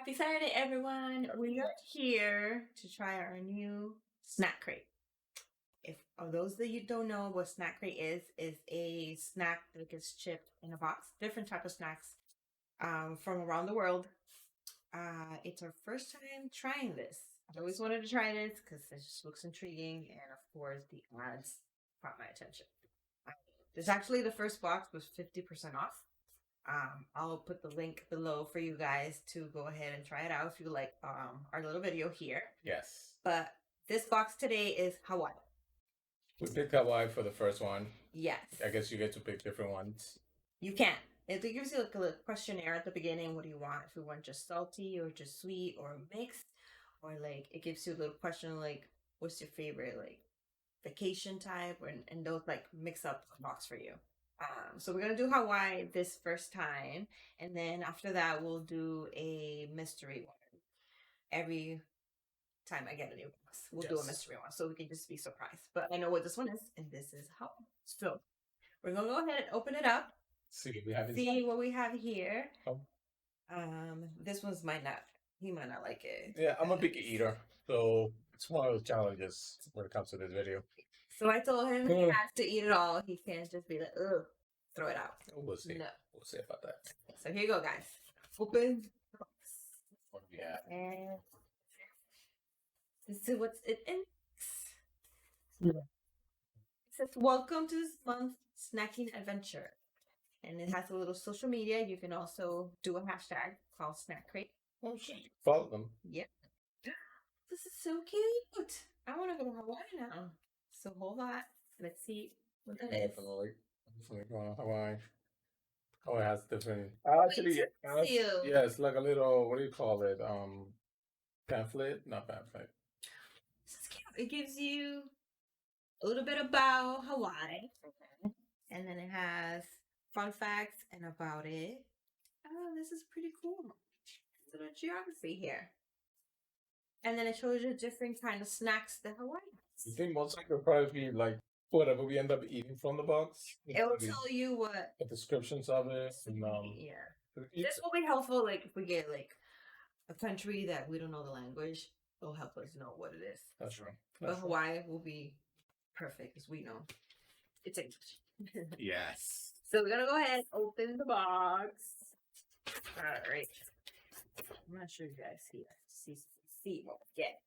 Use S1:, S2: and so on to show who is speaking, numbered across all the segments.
S1: Happy Saturday, everyone. We are here to try our new Snackcrate. If of those that you don't know what Snackcrate is a snack that gets shipped in a box. Different type of snacks from around the world. It's our first time trying this. I always wanted to try this because it just looks intriguing, and of course the ads caught my attention. This actually the first box was 50% off. I'll put the link below for you guys to go ahead and try it out if you like our little video here.
S2: Yes.
S1: But this box today is Hawaii.
S2: We picked Hawaii for the first one.
S1: Yes.
S2: I guess you get to pick different ones.
S1: You can. It gives you like a little questionnaire at the beginning. What do you want? If you want just salty or just sweet or mixed, or like it gives you a little question like, what's your favorite like vacation type, and those like mix up a box for you. So we're gonna do Hawaii this first time, and then after that we'll do a mystery one. Every time I get a new box, we'll do a mystery one, so we can just be surprised. But I know what this one is, and this is Hawaii. So we're gonna go ahead and open it up.
S2: See
S1: what we have here. Oh. This one's might not. He might not like it.
S2: Yeah, I'm a picky eater, so it's one of those challenges when it comes to this video.
S1: So I told him he has to eat it all. He can't just be like, ugh, throw it out.
S2: We'll see.
S1: No.
S2: We'll see about that.
S1: So here you go, guys. Open the box.
S2: What do we have?
S1: And this is what's it in. It says, welcome to this month's snacking adventure. And it has a little social media. You can also do a hashtag called Snackcrate.
S2: Oh, shit. Follow them.
S1: Yep. This is so cute. I want to go to Hawaii now. So hold on. Let's see what that is.
S2: Definitely going to Hawaii. Oh, it has different. Actually, yeah, it's like a little. What do you call it? Pamphlet? Not pamphlet.
S1: This is cute. It gives you a little bit about Hawaii, and then it has fun facts and about it. Oh, this is pretty cool. Little geography here. And then it shows you different kind of snacks that Hawaii has.
S2: You think most likely will probably be like whatever we end up eating from the box?
S1: It will tell you what
S2: the descriptions of it. And,
S1: yeah. This will be helpful like if we get like a country that we don't know the language, it'll help us know what it is.
S2: That's right.
S1: But Hawaii will be perfect because we know it's English.
S2: Yes.
S1: So we're gonna go ahead and open the box. All right. I'm not sure you guys see what we get.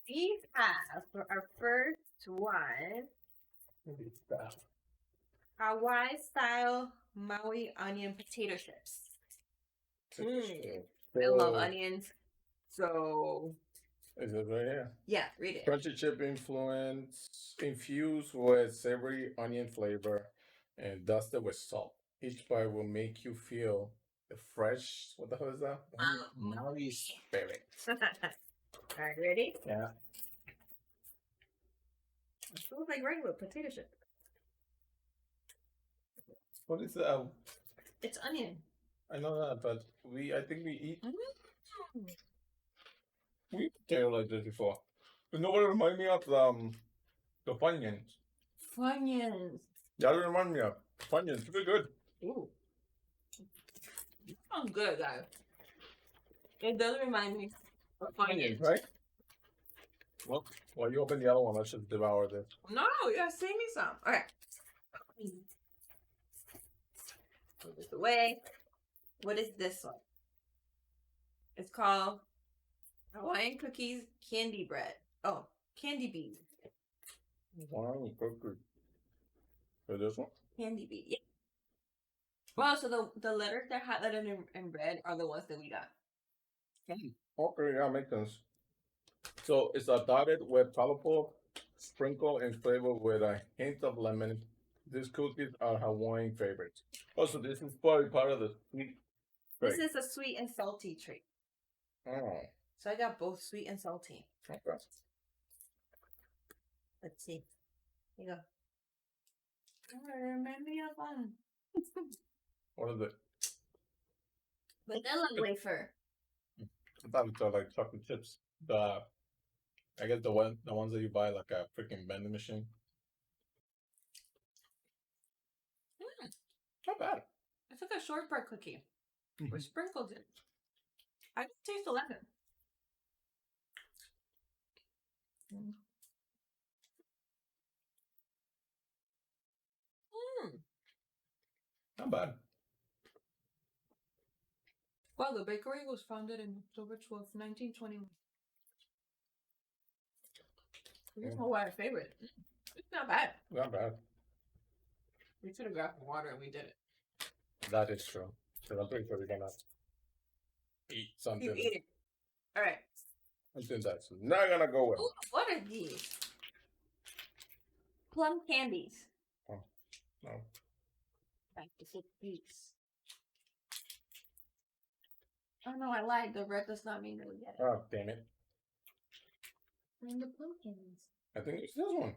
S1: We have for our first one Hawaii style Maui onion potato chips. I love onions. So
S2: is it right here?
S1: Yeah, read it.
S2: Crunchy chip influence infused with savory onion flavor and dusted with salt. Each bite will make you feel the fresh. What the hell is that? Maui spirit.
S1: All right, ready?
S2: Yeah.
S1: It feels like regular potato chip.
S2: What is that?
S1: It's onion.
S2: I know that, but I think we eat. We eat potato like this before. You know what it reminds me of? The Funyuns.
S1: Funyuns.
S2: That reminds me of Funyuns. Pretty good.
S1: Ooh. It sounds good, guys. It does remind me of Funyuns,
S2: right? Well, while you open the other one, let's just devour this.
S1: No, you gotta save me some. All right. Put this away. What is this one? It's called Hawaiian Cookies Candy Bread. Oh, candy bead.
S2: Wow, good. For this one?
S1: Candy bead, yeah. Well, so the letters that are highlighted in red are the ones that we got.
S2: Okay, yeah, makes sense. So it's dotted with colorful, sprinkled and flavored with a hint of lemon. These cookies are Hawaiian favorites. Also, this is probably part of the sweet treat.
S1: This is a sweet and salty treat.
S2: Oh.
S1: So I got both sweet and salty.
S2: Okay.
S1: Let's see. Here you go. Oh, remind me of one.
S2: What is it?
S1: Vanilla wafer.
S2: I thought it was like chocolate chips. I guess the ones that you buy like a freaking vending machine. Not bad.
S1: It's like a shortbread cookie. We sprinkled it. I can taste the lemon. Mm.
S2: Not bad.
S1: Well, the bakery was founded in October 12th, 1921. This is Hawaii's favorite. It's not bad.
S2: Not bad.
S1: We should have grabbed some water and we did it.
S2: That is true. So I'm pretty sure we're gonna eat something.
S1: You eat it. All right.
S2: Something that's not gonna go well.
S1: Ooh, what are these? Plum candies.
S2: Oh, no.
S1: Back to 6 weeks. Oh no, I lied. The red does not mean that we get it.
S2: Oh, damn it.
S1: And the plum candies.
S2: I think it's this one.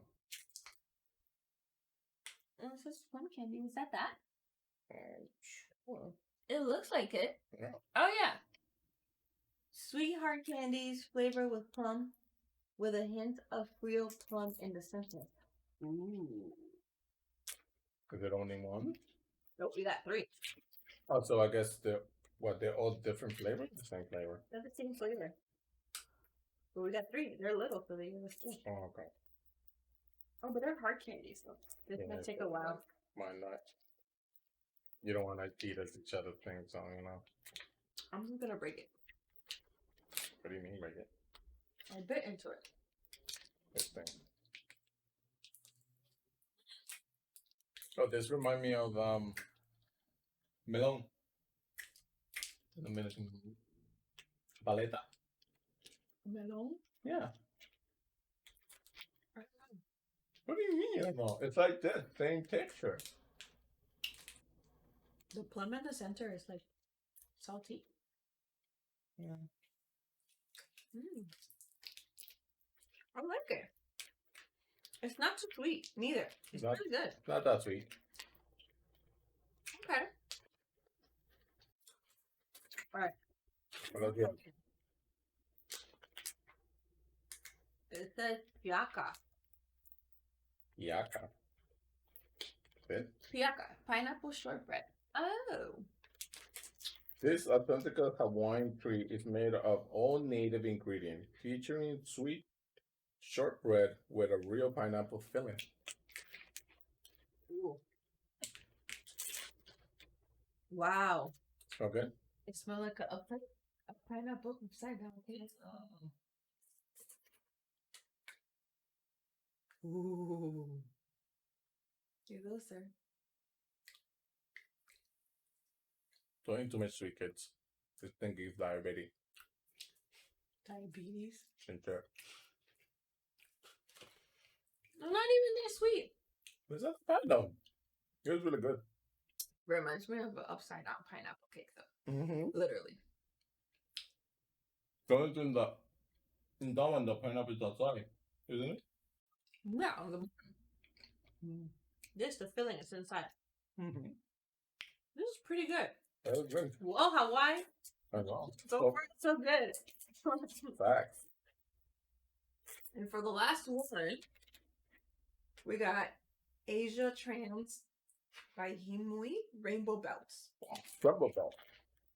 S1: Oh, it says plum candy. Is that that?
S2: Sure.
S1: It looks like it.
S2: Yeah.
S1: Oh yeah. Sweet hard candies flavored with plum, with a hint of real plum in the center. Ooh.
S2: Is it only one?
S1: Nope, we got 3.
S2: Oh, so I guess they're all different flavors? The same flavor.
S1: They're the same flavor. But we got 3. They're little, so they give us 2.
S2: Oh, okay.
S1: Oh, but they're hard candies though. This
S2: Yeah,
S1: might take a while.
S2: Mine not. You don't want to eat each other things, so you know.
S1: I'm just gonna break it.
S2: What do you mean, break it?
S1: I bit into it.
S2: This thing. Oh, this remind me of melon. The Dominican paleta.
S1: Melon?
S2: Yeah. What do you mean? I don't know. It's like this, same texture.
S1: The plum in the center is like salty.
S2: Yeah.
S1: I like it. It's not too sweet, neither. It's
S2: Not-
S1: really good.
S2: Not that sweet.
S1: Okay. Alright.
S2: What else do you have?
S1: It says piaca.
S2: Yaka. Fit.
S1: Piaca. Pineapple shortbread. Oh.
S2: This authentic Hawaiian treat is made of all native ingredients, featuring sweet shortbread with a real pineapple filling.
S1: Ooh. Wow.
S2: Okay.
S1: It smells like a pineapple upside down. Okay. Ooh. Here you go, sir.
S2: Don't eat too much sweet, kids. This thing gives diabetes.
S1: Diabetes.
S2: Ginger.
S1: They're not even that sweet.
S2: It's not bad though. It was really good.
S1: Reminds me of an upside down pineapple cake, though.
S2: Mm-hmm.
S1: Literally.
S2: Going in that one, the pineapple is outside, isn't it?
S1: No. This, the filling is inside.
S2: Mm-hmm.
S1: This is pretty good.
S2: That was good.
S1: Well, Hawaii,
S2: I know.
S1: so far so good.
S2: Facts.
S1: And for the last one, we got Asia Trans by Himui Rainbow Belts.
S2: Trouble belt.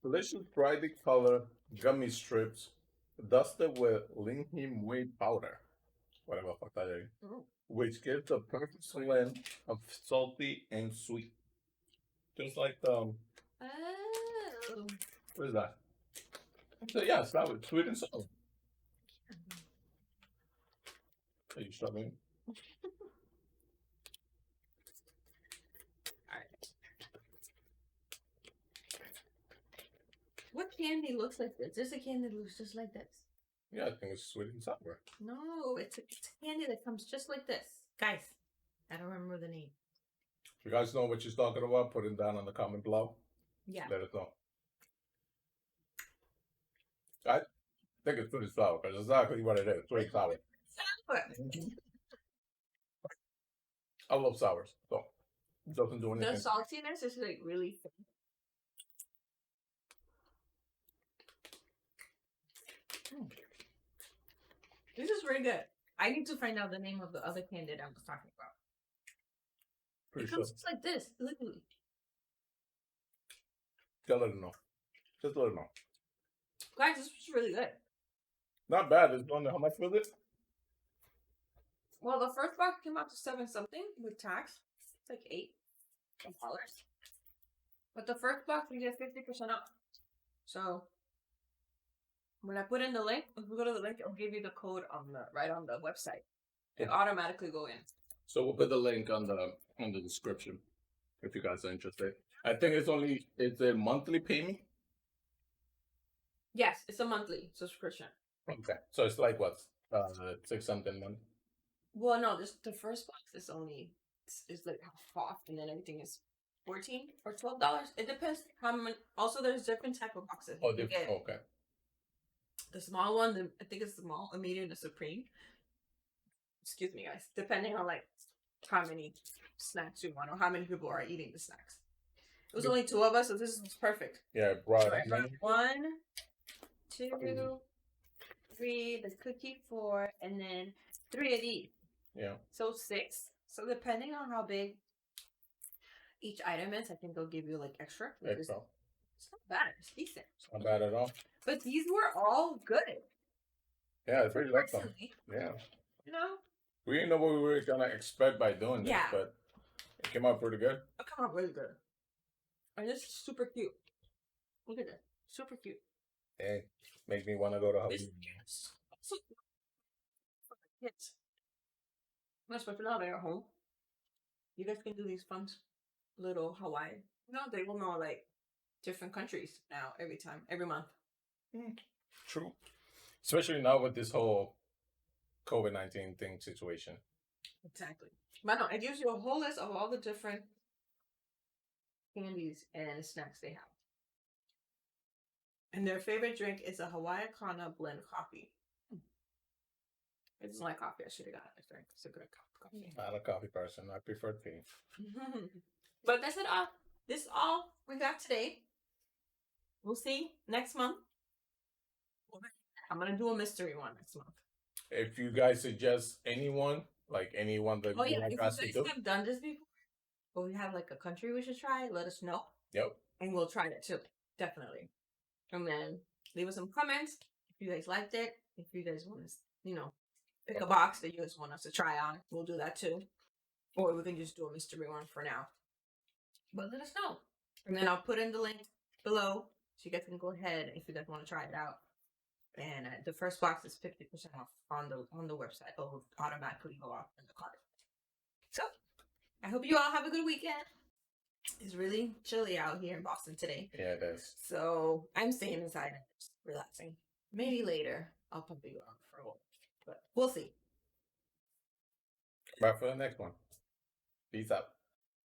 S2: Delicious brightly colored gummy strips dusted with linseed whey powder. Whatever the fuck that is.
S1: Oh.
S2: Which gives the perfect blend of salty and sweet. Just like
S1: Oh.
S2: what is that? So yeah, sour, sweet and sour. Are you struggling?
S1: What candy looks like this? There's a candy that looks just like this.
S2: Yeah, I think it's sweet and sour.
S1: No, it's a candy that comes just like this. Guys, I don't remember the name.
S2: If you guys know what she's talking about, put it down in the comment below.
S1: Yeah.
S2: Let us know. I think it's sweet and sour because it's exactly what it is. Sweet and sour.
S1: Sour.
S2: I love sours, so it doesn't do
S1: The
S2: anything.
S1: saltiness is like really thin. This is really good. I need to find out the name of the other candy that I was talking about.
S2: Pretty
S1: It
S2: sure.
S1: comes just like this, literally.
S2: Just let them know. Just let them know.
S1: Guys, this was really good.
S2: Not bad. It's how much was it?
S1: Well, the first box came out to 7 something with tax. It's like $8. But the first box we get 50% off. So when I put in the link, if you go to the link, it'll give you the code right on the website. It automatically go in.
S2: So we'll put the link on the description if you guys are interested. I think it's a monthly payment.
S1: Yes, it's a monthly subscription.
S2: Okay, so it's like what, 6 something month.
S1: Well, no, the first box is only is like half off, and then everything is $14 or $12. It depends how many. Also, there's different type of boxes.
S2: Oh,
S1: You
S2: different.
S1: get
S2: Okay.
S1: the small one, I think it's small, a medium, the supreme. Excuse me, guys. Depending on like how many snacks you want or how many people are eating the snacks. It was only 2 of us, so this is perfect.
S2: Yeah, brought
S1: So I brought 1, 2, 3, the cookie 4, and then 3 of these.
S2: Yeah.
S1: So 6. So depending on how big each item is, I think they'll give you like extra.
S2: Extra.
S1: It's not bad. It's decent.
S2: It's not bad at all.
S1: But these were all good.
S2: Yeah, it's pretty like them.
S1: Personally,
S2: Yeah.
S1: you know?
S2: We didn't know what we were gonna expect by doing this,
S1: Yeah.
S2: but it came out pretty good.
S1: It came out really good. And this is super cute. Look at that. Super cute.
S2: Hey, make me want to go to
S1: This
S2: Hawaii.
S1: is also for the kids. Especially now they're at home. You guys can do these fun little Hawaii. You know, they will know like different countries now every month.
S2: True. Especially now with this whole COVID-19 thing situation.
S1: Exactly. But no, it gives you a whole list of all the different candies and snacks they have. And their favorite drink is a Hawaii Kana blend coffee. It doesn't like coffee. I should have got it. I think it's a good coffee.
S2: Not a coffee person. I prefer tea.
S1: But that's it all. This is all we got today. We'll see next month. I'm going to do a mystery one next month.
S2: If you guys suggest anyone that you like
S1: if
S2: us to
S1: you
S2: do.
S1: guys have done this before, or we have like a country we should try, let us know.
S2: Yep.
S1: And we'll try that too. Definitely. And then leave us some comments if you guys liked it. If you guys want to, pick a box that you guys want us to try on, we'll do that too. Or we can just do a mystery one for now. But let us know. And then I'll put in the link below so you guys can go ahead if you guys want to try it out. And the first box is 50% off on the website. It'll automatically go off in the cart. So, I hope you all have a good weekend. It's really chilly out here in Boston today.
S2: Yeah, it is.
S1: So, I'm staying inside and just relaxing. Maybe later I'll pump you out for a while. But we'll see.
S2: Bye for the next one. Peace out.